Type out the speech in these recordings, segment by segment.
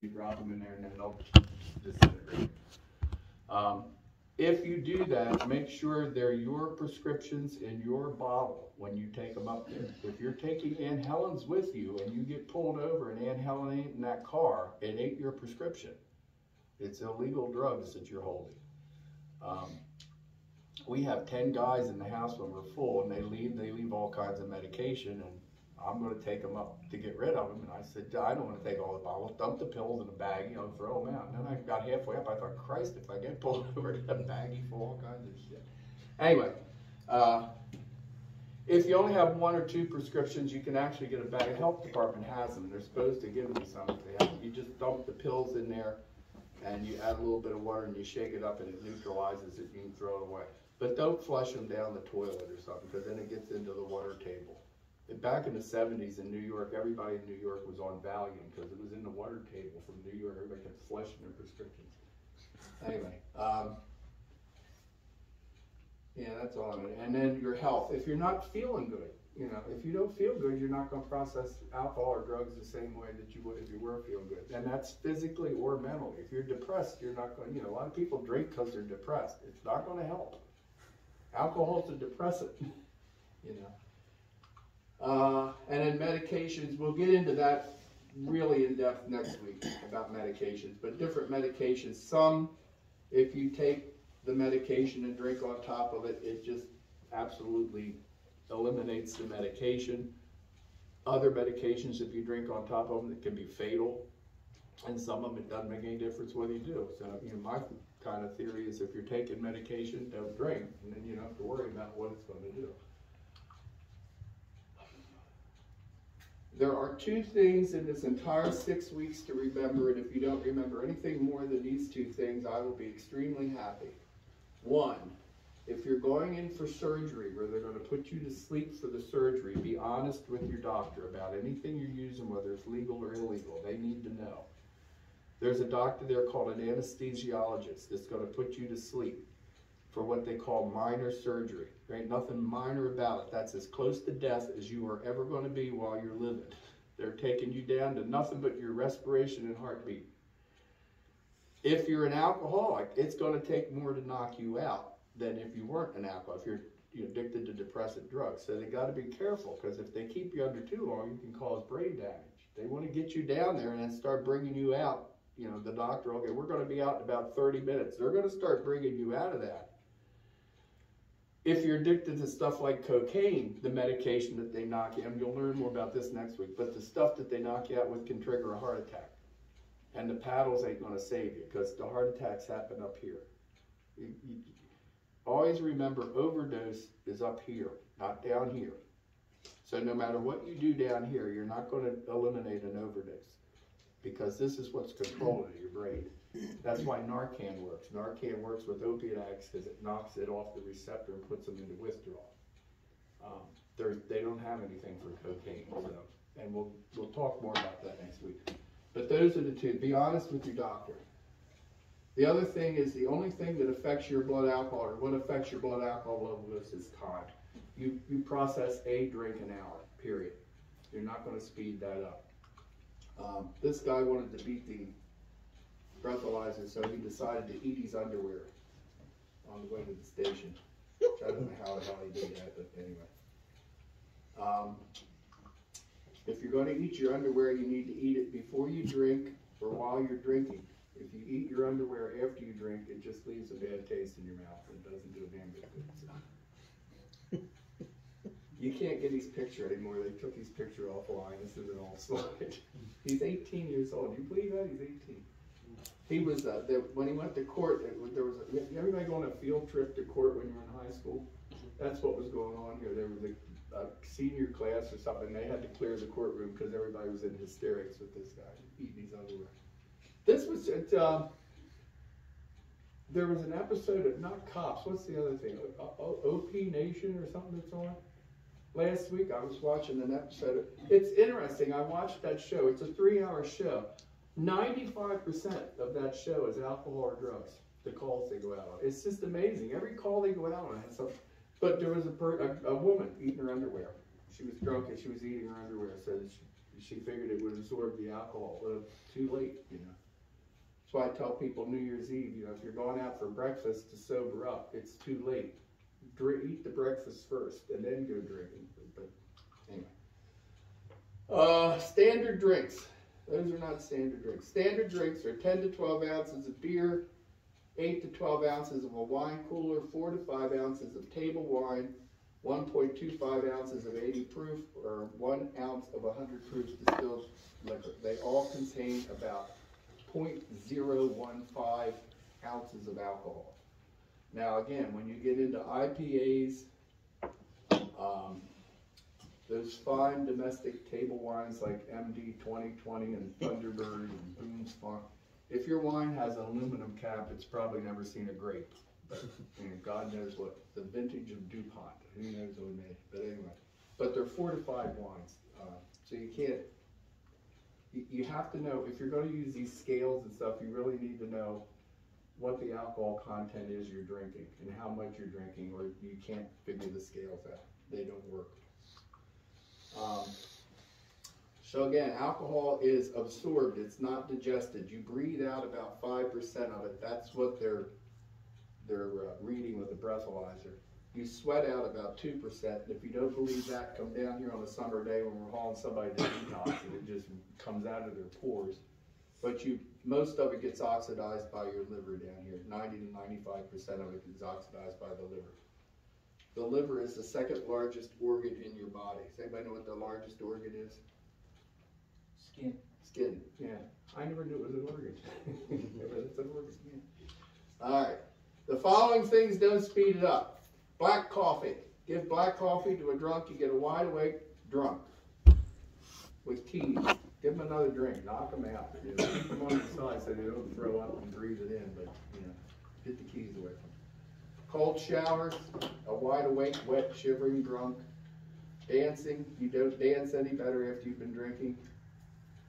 drop them in there and then they'll disintegrate. If you do that, make sure they're your prescriptions in your bottle when you take them up there. If you're taking Aunt Helen's with you and you get pulled over and Aunt Helen ain't in that car, it ain't your prescription. It's illegal drugs that you're holding. We have 10 guys in the house when we're full, and they leave all kinds of medication, and I'm going to take them up to get rid of them. And I said, I don't want to take all the bottles. Dump the pills in a bag, you know, throw them out. And then I got halfway up. I thought, Christ, if I get pulled over, to a baggie full of all kinds of shit. Anyway, if you only have 1 or 2 prescriptions, you can actually get a bag. The health department has them. They're supposed to give them some if they have them. You just dump the pills in there, and you add a little bit of water, and you shake it up, and it neutralizes it. You can throw it away. But don't flush them down the toilet or something, because then it gets into the water table. Back in the 70s in New York, everybody in New York was on Valium because it was in the water table from New York. Everybody kept flushing their prescriptions. Anyway, yeah, that's all. And then your health. If you're not feeling good, you know, if you don't feel good, you're not going to process alcohol or drugs the same way that you would if you were feeling good. And that's physically or mentally. If you're depressed, you're not going to, you know, a lot of people drink because they're depressed. It's not going to help. Alcohol's a depressant, you know. And then medications, we'll get into that really in depth next week about medications, but different medications. Some, if you take the medication and drink on top of it, it just absolutely eliminates the medication. Other medications, if you drink on top of them, it can be fatal. And some of them, it doesn't make any difference whether you do. So, you know, my kind of theory is if you're taking medication, don't drink, and then you don't have to worry about what it's going to do. There are 2 things in this entire 6 weeks to remember, and if you don't remember anything more than these 2 things, I will be extremely happy. 1, if you're going in for surgery where they're going to put you to sleep for the surgery, be honest with your doctor about anything you're using, whether it's legal or illegal. They need to know. There's a doctor there called an anesthesiologist that's going to put you to sleep for what they call minor surgery. There ain't nothing minor about it. That's as close to death as you are ever going to be while you're living. They're taking you down to nothing but your respiration and heartbeat. If you're an alcoholic, it's going to take more to knock you out than if you weren't an alcoholic, if you're addicted to depressant drugs. So they got to be careful, because if they keep you under too long, you can cause brain damage. They want to get you down there and then start bringing you out. You know, the doctor, okay, we're going to be out in about 30 minutes. They're going to start bringing you out of that. If you're addicted to stuff like cocaine, the medication that they knock you out, and you'll learn more about this next week, but the stuff that they knock you out with can trigger a heart attack. And the paddles ain't going to save you, because the heart attacks happen up here. You always remember, overdose is up here, not down here. So no matter what you do down here, you're not going to eliminate an overdose, because this is what's controlling your brain. That's why Narcan works. Narcan works with opiate addicts because it knocks it off the receptor and puts them into withdrawal. They don't have anything for cocaine, so, and we'll talk more about that next week. But those are the 2. Be honest with your doctor. The other thing is, the only thing that affects your blood alcohol, or what affects your blood alcohol level is time. You process a drink an hour, period. You're not going to speed that up. This guy wanted to beat the breathalyzer, so he decided to eat his underwear on the way to the station. I don't know how the hell he did that, but anyway. If you're going to eat your underwear, you need to eat it before you drink or while you're drinking. If you eat your underwear after you drink, it just leaves a bad taste in your mouth. It doesn't do a damn bit good. So. You can't get his picture anymore. They took his picture offline. This is an old slide. He's 18 years old. Do you believe that? He's 18. He was, when he went to court, there was everybody going on a field trip to court when you were in high school? That's what was going on here. There was a senior class or something. They had to clear the courtroom because everybody was in hysterics with this guy eating his underwear. This was, there was an episode of, not Cops, what's the other thing? OP Nation or something that's on? Last week I was watching an episode. It's interesting. I watched that show. It's a 3-hour show. 95% of that show is alcohol or drugs, the calls they go out on. It's just amazing. Every call they go out on has something. But there was a woman eating her underwear. She was drunk and she was eating her underwear. So She figured it would absorb the alcohol. Well, too late, you know. That's why I tell people New Year's Eve, you know, if you're going out for breakfast to sober up, it's too late. Eat the breakfast first and then go drinking. But anyway. Standard drinks. Those are not standard drinks. Standard drinks are 10 to 12 ounces of beer, 8 to 12 ounces of a wine cooler, 4 to 5 ounces of table wine, 1.25 ounces of 80 proof, or 1 ounce of 100 proof distilled liquor. They all contain about 0.015 ounces of alcohol. Now again, when you get into IPAs, those fine domestic table wines like MD 2020 and Thunderbird and Boone's Farm, if your wine has an aluminum cap, it's probably never seen a grape. But, you know, God knows what, the vintage of DuPont, who knows what we made, but anyway. But they're fortified wines, so you can't, you have to know, if you're going to use these scales and stuff, you really need to know what the alcohol content is you're drinking and how much you're drinking, or you can't figure the scales out. They don't work. So again, alcohol is absorbed, it's not digested. You breathe out about 5% of it. That's what they're reading with the breathalyzer. You sweat out about 2%. If you don't believe that, come down here on a summer day when we're hauling somebody to detox and it just comes out of their pores. But most of it gets oxidized by your liver down here. 90 to 95% of it gets oxidized by the liver. The liver is the second largest organ in your body. Does anybody know what the largest organ is? Skin. Skin, yeah. I never knew it was an organ. But it's an organ, yeah. All right. The following things don't speed it up. Black coffee. Give black coffee to a drunk, you get a wide awake drunk with keys. Give them another drink, knock them out. You know, keep them on the side so they don't throw up and breathe it in, but you know, get the keys away from them. Cold showers, a wide awake, wet, shivering drunk. Dancing, you don't dance any better after you've been drinking.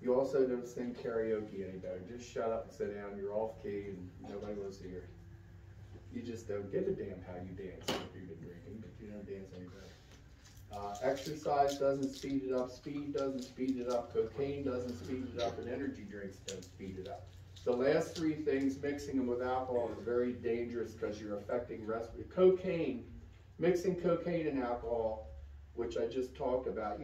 You also don't sing karaoke any better. Just shut up and sit down, you're off key and nobody wants to hear it. You just don't give a damn how you dance after you've been drinking, but you don't dance any better. Exercise doesn't speed it up, speed doesn't speed it up, cocaine doesn't speed it up, and energy drinks don't speed it up. The last three things, mixing them with alcohol, is very dangerous because you're affecting respiratory. Cocaine, mixing cocaine and alcohol, which I just talked about,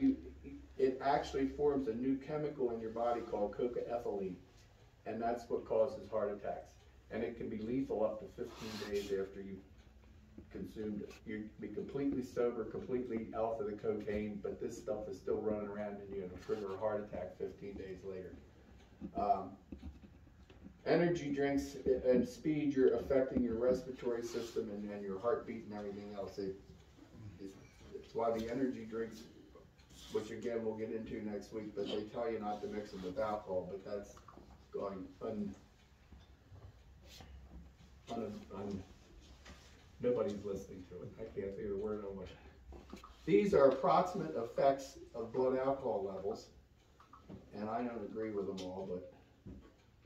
it actually forms a new chemical in your body called cocaethylene, and that's what causes heart attacks. And it can be lethal up to 15 days after you consumed it. You can be completely sober, completely out of the cocaine, but this stuff is still running around in you and will trigger a heart attack 15 days later. Energy drinks and speed, you're affecting your respiratory system and your heartbeat and everything else. It's why the energy drinks, which again we'll get into next week, but they tell you not to mix them with alcohol, but that's going nobody's listening to it. I can't say the word on much. These are approximate effects of blood alcohol levels, and I don't agree with them all, but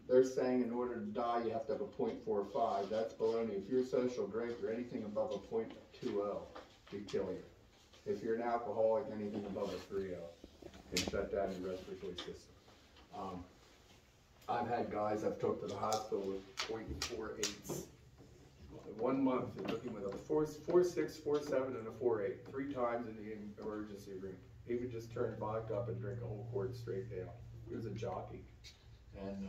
they're saying in order to die you have to have a 0.45. That's baloney. If you're a social drinker, anything above a 0.20 can kill you. If you're an alcoholic, anything above a 3.0 can shut down your respiratory system. I've had guys I've took to the hospital with 0.48s. 1 month, it took him with a 4.6, 4.7, and a 4.8, 3 times in the emergency room. He would just turn vodka up and drink a whole quart straight down. He was a jockey. And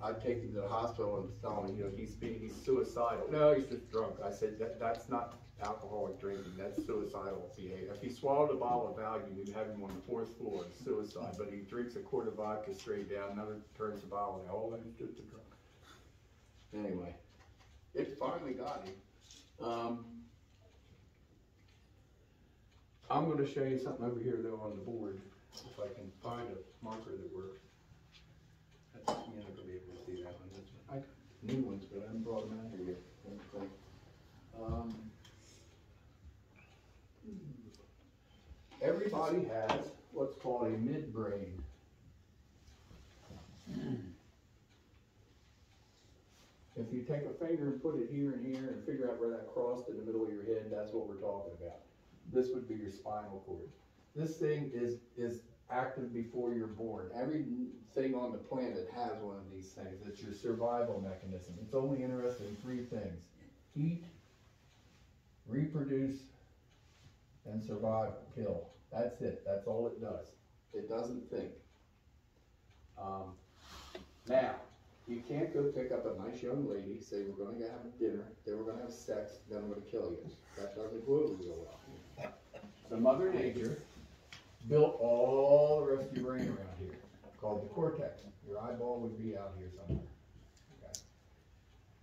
I'd take him to the hospital and tell him, you know, he's suicidal. No, he's just drunk. I said, that's not alcoholic drinking, that's suicidal behavior. If he swallowed a bottle of Valium, you'd have him on the 4th floor, it's suicide. But he drinks a quart of vodka straight down, another turns the bottle down. Oh, he's just a drunk. Anyway, it finally got him. I'm going to show you something over here though on the board, if I can find a marker that works. You're not going to be able to see that one. I got new ones, but I haven't brought them out here yet. Everybody has what's called a midbrain. If you take a finger and put it here and here and figure out where that crossed in the middle of your head, that's what we're talking about. This would be your spinal cord. This thing is active before you're born. Everything on the planet has one of these things. It's your survival mechanism. It's only interested in three things: eat, reproduce, and survive, kill. That's it. That's all it does. It doesn't think. Now, you can't go pick up a nice young lady, say we're going to have dinner, then we're going to have sex, then I'm going to kill you. That doesn't go over real well. So Mother Nature built all the rest of your brain around here, called the cortex. Your eyeball would be out here somewhere. Okay.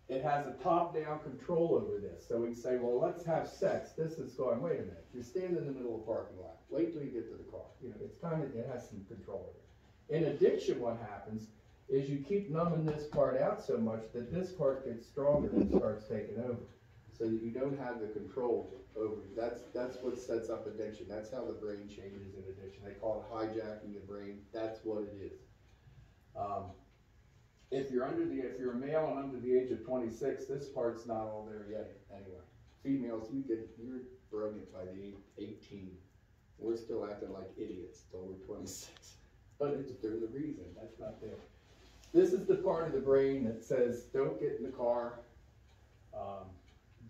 It has a top-down control over this. So we can say, well, let's have sex. This is going, wait a minute, you're standing in the middle of the parking lot. Wait till you get to the car. You know, it's kind of, it has some control over it. In addiction, what happens is you keep numbing this part out so much that this part gets stronger and starts taking over, so that you don't have the control over it. That's what sets up addiction. That's how the brain changes in addiction. They call it hijacking the brain. That's what it is. If you're a male and under the age of 26, this part's not all there yet. Anyway, females, you're brilliant by the 18. We're still acting like idiots till we're 26. But there's a reason that's not there. This is the part of the brain that says, don't get in the car,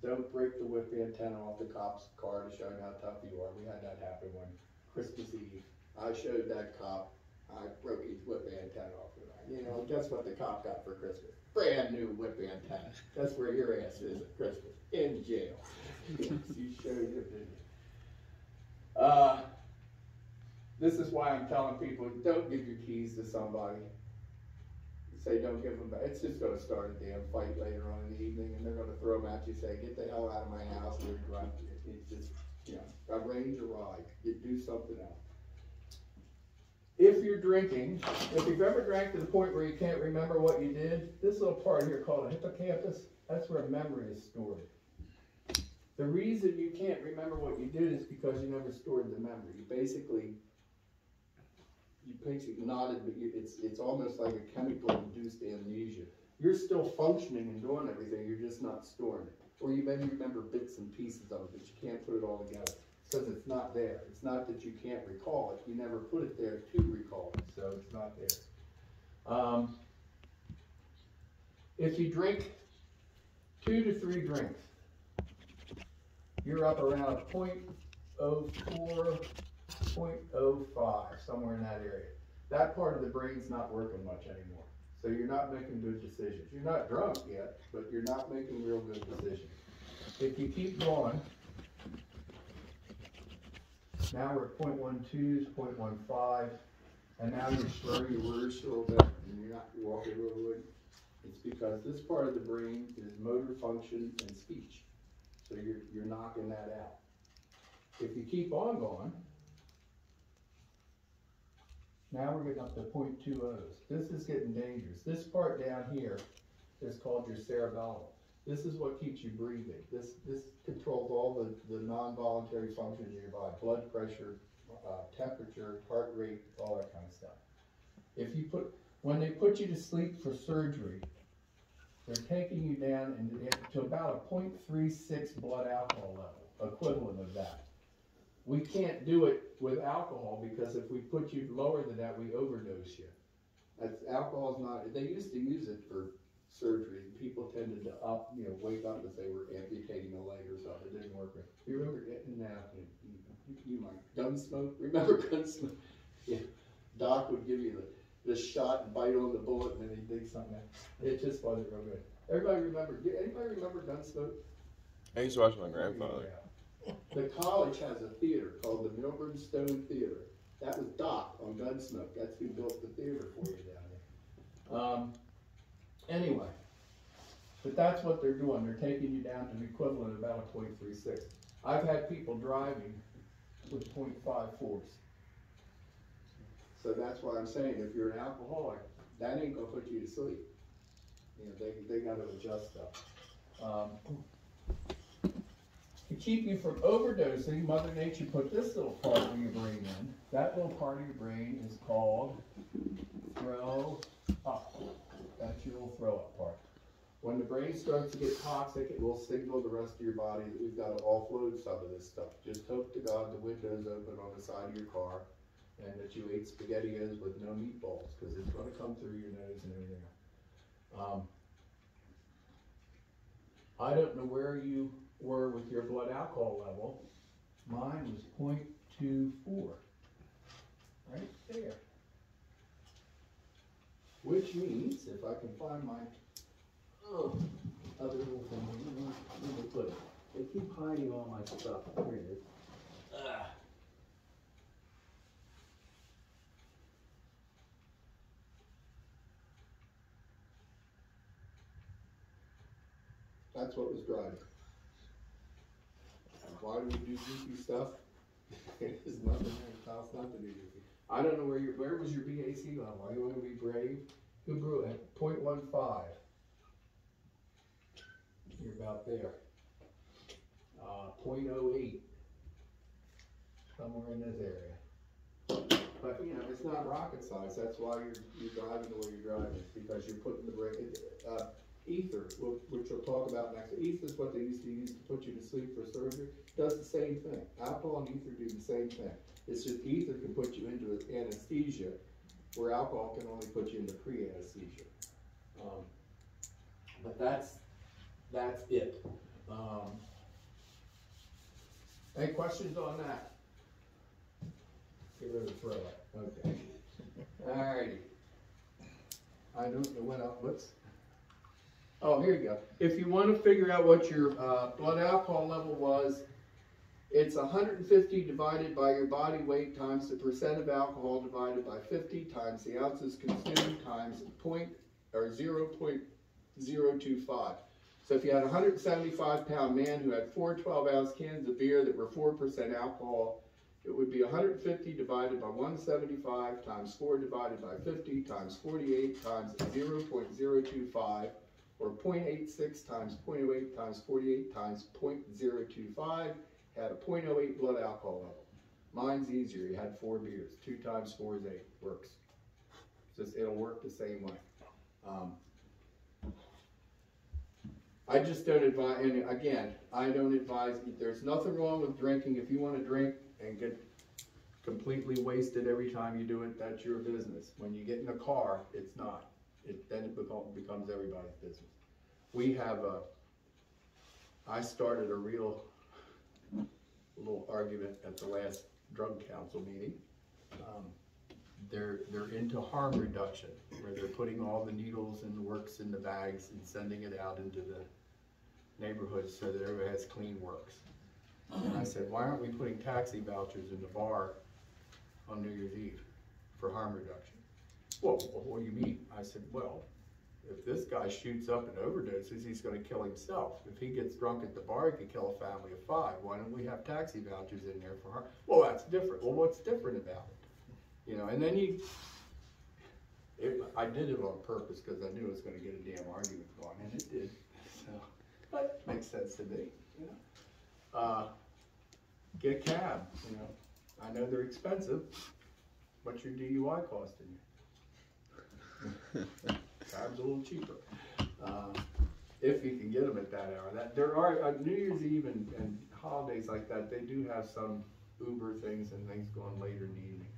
don't break the whip antenna off the cop's car to show him how tough you are. We had that happen one Christmas Eve. I showed that cop, I broke his whip antenna off. You know, guess what the cop got for Christmas? Brand new whip antenna. That's where your ass is at Christmas, in jail. Yes, you showed him, didn't you? This is why I'm telling people, don't give your keys to somebody. Say don't give them back. It's just going to start a damn fight later on in the evening, and they're going to throw them at you, say, get the hell out of my house. It's just, you know, arrange a ride. You do something else. If you're drinking, if you've ever drank to the point where you can't remember what you did, this little part here called a hippocampus, that's where memory is stored. The reason you can't remember what you did is because you never stored the memory. You basically nodded, but it's almost like a chemical-induced amnesia. You're still functioning and doing everything, you're just not storing it. Or you maybe remember bits and pieces of it, but you can't put it all together. Because it's not there. It's not that you can't recall it. You never put it there to recall it, so it's not there. If you drink 2 to 3 drinks, you're up around 0.04, 0.05, somewhere in that area. That part of the brain's not working much anymore. So you're not making good decisions. You're not drunk yet, but you're not making real good decisions. If you keep going, now we're at 0.12, 0.15, and now you're slurring your words a little bit, and you're walking real good. It's because this part of the brain is motor function and speech. So you're knocking that out. If you keep on going, now we're getting up to 0.20. This is getting dangerous. This part down here is called your cerebellum. This is what keeps you breathing. This controls all the non-voluntary functions in your body: blood pressure, temperature, heart rate, all that kind of stuff. When they put you to sleep for surgery, they're taking you down to about a 0.36 blood alcohol level, equivalent of that. We can't do it with alcohol because if we put you lower than that, we overdose you. Alcohol's not. They used to use it for surgery. People tended to wake up as they were amputating a leg or something. It didn't work. You remember getting you might Gunsmoke? Remember Gunsmoke? Yeah. Doc would give you the shot and bite on the bullet, and then he'd dig something out. It just wasn't real good. Anybody remember Gunsmoke? I used to watch my grandfather. Yeah. The college has a theater called the Milburn Stone Theater. That was Doc on Gunsmoke. That's who built the theater for you down there. Anyway, but that's what they're doing. They're taking you down to the equivalent of about a 0.36. I've had people driving with 0.54s. So that's why I'm saying if you're an alcoholic, that ain't gonna put you to sleep. You know, they got to adjust stuff. To keep you from overdosing, Mother Nature put this little part of your brain in. That little part of your brain is called throw up. That's your little throw up part. When the brain starts to get toxic, it will signal the rest of your body that we've got to offload some of this stuff. Just hope to God the window's open on the side of your car and that you ate SpaghettiOs with no meatballs, because it's gonna come through your nose and everything else. I don't know where you were with your blood alcohol level. Mine was 0.24, right there. Which means, if I can find my other little thing, let me put it. They keep hiding all my stuff. Here it is. That's what was driving. Why do we do goofy stuff? It is nothing that costs not to do goofy. I don't know where was your BAC level? Are you want to be brave? Who grew at 0.15? You're about there. 0.08. Somewhere in this area. But you know, it's not rocket science. That's why you're driving the way you're driving. It's because you're putting the brake. Ether, which we'll talk about next. Ether is what they used to use to put you to sleep for surgery. Does the same thing. Alcohol and ether do the same thing. It's just ether can put you into anesthesia, where alcohol can only put you into pre-anesthesia. But that's it. Any questions on that? Get rid of the throw it. Okay. Alrighty. I don't know what else. What's? Oh, here you go. If you want to figure out what your blood alcohol level was, it's 150 divided by your body weight times the percent of alcohol divided by 50 times the ounces consumed times 0.025. So if you had a 175-pound man who had 4 12-ounce cans of beer that were 4% alcohol, it would be 150 divided by 175 times 4 divided by 50 times 48 times 0.025. Or 0.86 times 0.08 times 48 times 0.025, had a 0.08 blood alcohol level. Mine's easier. You had 4 beers. 2 times 4 is 8. Works. It'll work the same way. I just don't advise, and again, I don't advise, there's nothing wrong with drinking. If you want to drink and get completely wasted every time you do it, that's your business. When you get in a car, it's not. Then it becomes everybody's business. We have I started a real little argument at the last drug council meeting. They're into harm reduction, where they're putting all the needles and the works in the bags and sending it out into the neighborhoods so that everybody has clean works. And I said, why aren't we putting taxi vouchers in the bar on New Year's Eve for harm reduction? Well, what do you mean? I said, well, if this guy shoots up and overdoses, he's going to kill himself. If he gets drunk at the bar, he could kill a family of 5. Why don't we have taxi vouchers in there for harm? Well, that's different. Well, what's different about it? You know, and then I did it on purpose because I knew it was going to get a damn argument going, and it did. So, but it makes sense to me. You know, get a cab. You know, I know they're expensive. What's your DUI costing you? Cab's a little cheaper, if you can get them at that hour. There are New Year's Eve and holidays like that. They do have some Uber things and things going later in the evening.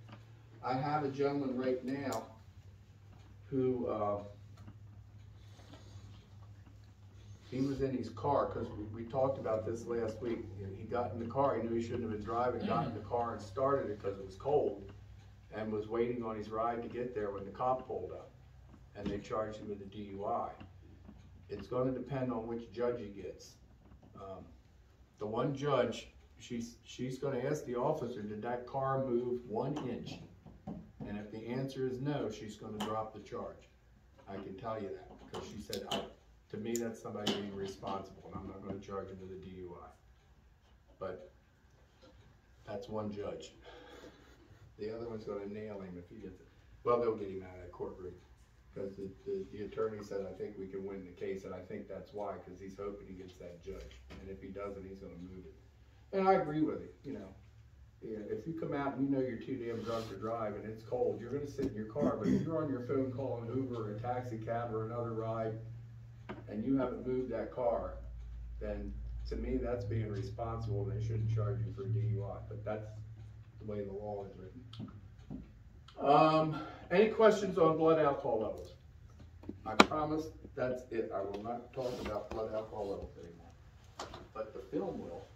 I have a gentleman right now who he was in his car because we talked about this last week. He got in the car. He knew he shouldn't have been driving. Got in the car and started it because it was cold, and was waiting on his ride to get there when the cop pulled up. And they charged him with a DUI. It's going to depend on which judge he gets. The one judge, she's going to ask the officer, did that car move 1 inch? And if the answer is no, she's going to drop the charge. I can tell you that, because she said, to me, that's somebody being responsible, and I'm not going to charge him with a DUI. But that's one judge. The other one's going to nail him if he gets it. Well, they'll get him out of that courtroom. Because the attorney said, I think we can win the case, and I think that's why, because he's hoping he gets that judge. And if he doesn't, he's going to move it. And I agree with it, you know. If you come out and you know you're too damn drunk to drive and it's cold, you're going to sit in your car. But if you're on your phone calling Uber or a taxi cab or another ride, and you haven't moved that car, then to me that's being responsible, and they shouldn't charge you for a DUI. But that's the way the law is written. Any questions on blood alcohol levels? I promise that's it. I will not talk about blood alcohol levels anymore. But the film will.